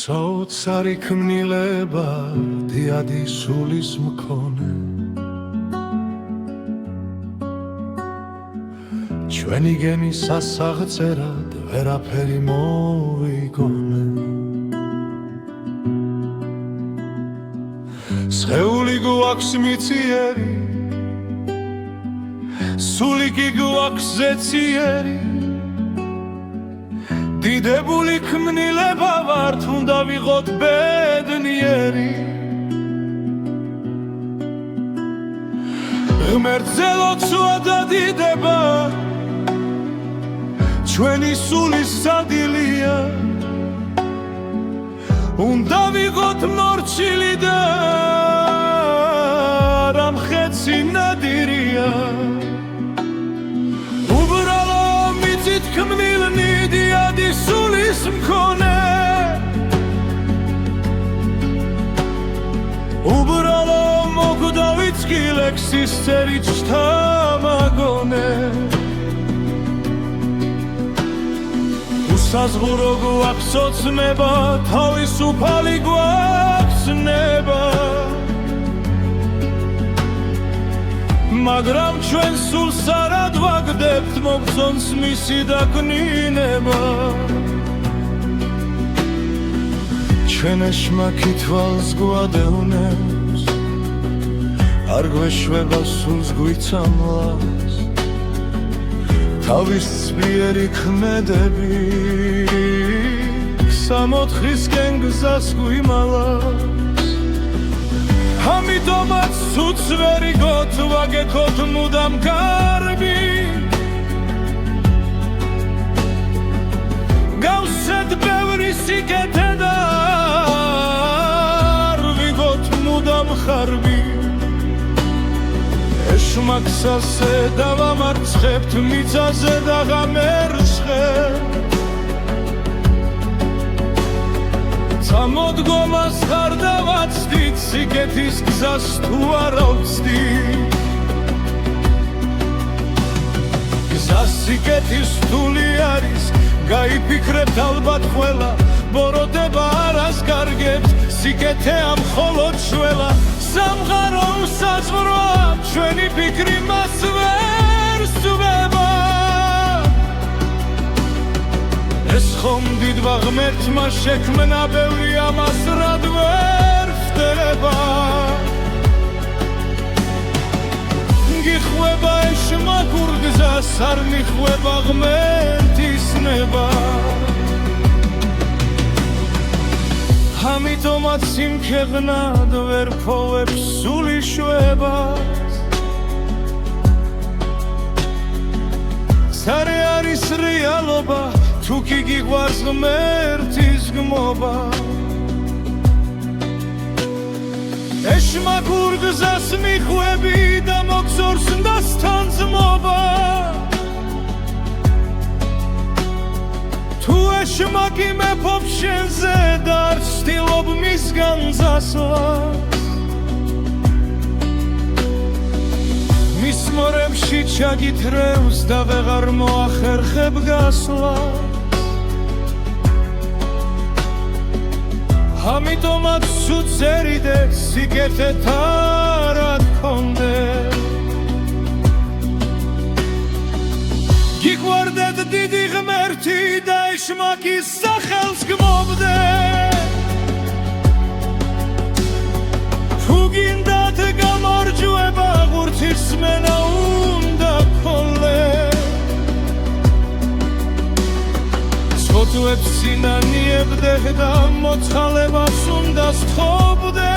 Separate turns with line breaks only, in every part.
საოცარი ქმნილება დიადი სულის მქონე ჩვენი გემის სასაღწერად ვერაფერი მოვიგონე სხეული გვაქვს მიწიერი სული კი გვაქვს ზეციერი დიდებული ქმნილება ვართ უნდა ვიყოთ ბედნიერი ღმერთზე ლოცვა და დიდება ჩვენი სულის სადილია უნდა ვიყოთ მორჩილი და რამხეცი ნადირია უბრალო მიწით ქმნილნი დიადი სულის მქონე უბრალო მოგვდავით კი ლექსის წერით შთამაგონე საზღურო გვაქვს ოცნება თავისუფალი გვაქვს ნება მაგრამ ჩვენ სულს არ ადვაგდებთ მოგწონს მისი დაკნინება ჩვენ ეშმაკი თვალს გვადევნებს არ გვეშვება სულს გვიცამლას თავის ძლიერი ქმედები სამოთხისკენ გზას გვიმალავს ამიტომაც ცუდს ვერ იგოთ ვაგექოთ მუდამ გარბი გავსეთ ბევრი სიკეთე და არ ვიგოთ მუდამ ხარბი ეშმაკსასე დავამარცხებთ მიწაზე და ღამერცხებთ სამოდგომას ხარ დავაცდით სიკეთის გზას თუ არ ავცდით გზა სიკეთის რთული არის გაიფიქრებთ ალბათ ყველა ბოროტება არას კარგებთ სიკეთეა მხოლოდ შველა სამღარო უსაზღვროა ჩვენი ფიქრი მას ვერ სვება ეს ხომ დიდმა ღმერთმა შექმნა ბევრი ამას რად ვერ ვხდება გიხვება ეშმაკურ გზას არ მიხვება ღმერთის ნება ამიტომაც სიმქეღნად ვერ ფოვებს სული შვებას სარე არის რეალობა თუ კი გიყვარს ღმერთის გმობა ეშმაკურ გზას მიხვები და მოგზორს დასთან ძმობა თუ ეშმაკი მეფობს შენზე და არ ცდილობ მისგან წასვლას მის მორებში ჩაგითრევს და ვეღარ მოახერხებ გასვლას ამიტომაც ცუდს ერიდე სიკეთეთ არა გქონდე გიყვარდეთ დიდი ღმერთი და ეშმაკის სახელს გმობდე თუ გინდათ გამარჯვება ღურთის მენა უნდა გქონლე სხოტვებს სინანიებდე და მოცხალებას უნდა სთხოვდე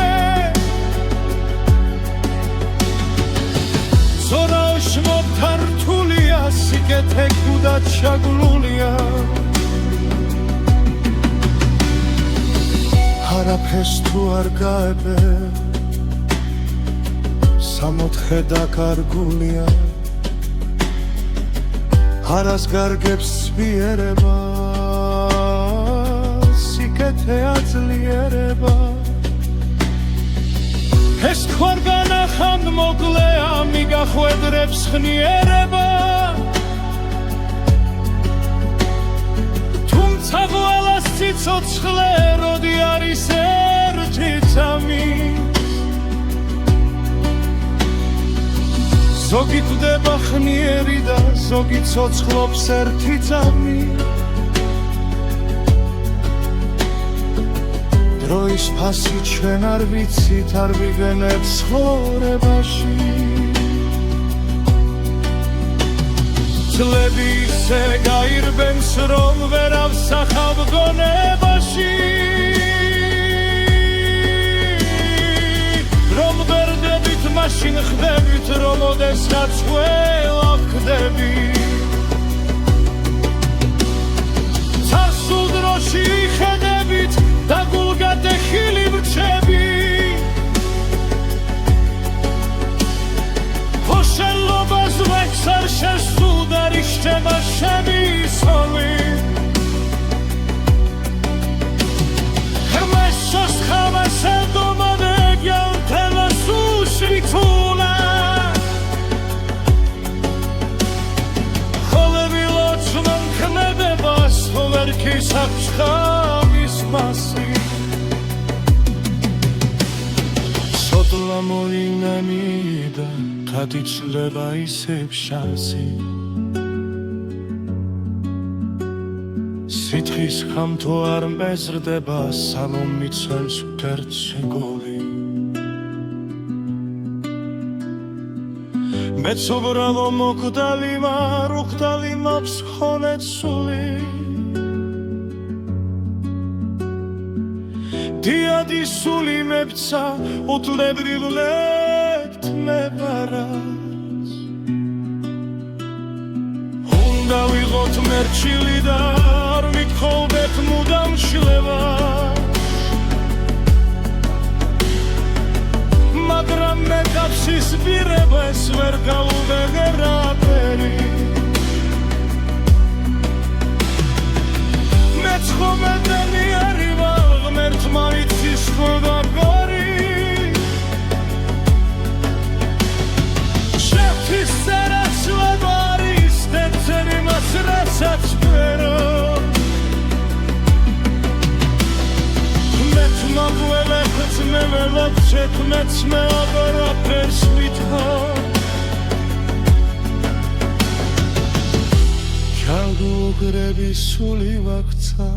ზორა ეშმაკთან რთულია სიკეთე კუდად ჩაგლულია არაფერს თუ არ გაებე სამოთხე დაკარგულია არას გარგებს სვიერება სიკეთე აძლიერება ეს ქვარგანა ხან მოკლეა მიგახვედრებს ხნიერება თუმცა ყველას ცოცხლე როდი არის ერთი წამი ზოგი კვდება ხნიერი და ზოგი ცოცხლობს ერთი წამი დროის ფასი ჩვენ არ ვიცით არ ვიგენებ ცხოვრებაში წლები ისე გაირბენს რომ ვერ ავსახავ გონებაში რომ ვერდებით მაშინ ხდებით რომ ოდესაც ყველა ვხდები წარსულ დროში ხედებით და გულგატეხილი ვრჩები ფოშელობას ვექს არ შესულ და რიშჩება შემისოლი ღმესოს ხავას ელდომადე გელთელას უშრითულა ხოლები ლოცმან ხნებებას ვერქის აფშხავის მასი სოდლა მოინამიდა თათიცლება ისევ შანსი სითხის ხამთო არ მეზრდება სალომ მიცემს ფერდზე გოლი მეცობრალო მოკდალი მარ უხდალი მაქვს ხონეცული დიადი სული მეფცა უთლებრივ ლექთ მეპარას უნდა ვიღოთ მერჩილი და არ მithხოვდეთ მუდამ შლებას მაგრამ მე კაფსის პირებას ვერ გავუვეგერაფერი მეცხოვედენი არივა ღმერთმა იცის ხოდა გორი შეთის სერაც ლაბარის დეცერი მას რასაც პერო ღმერთმა გველეხც მე ველაფჩეთ მეც მე აღარაფერს ვითხოვ ჩალდუგრების სული ვაქცა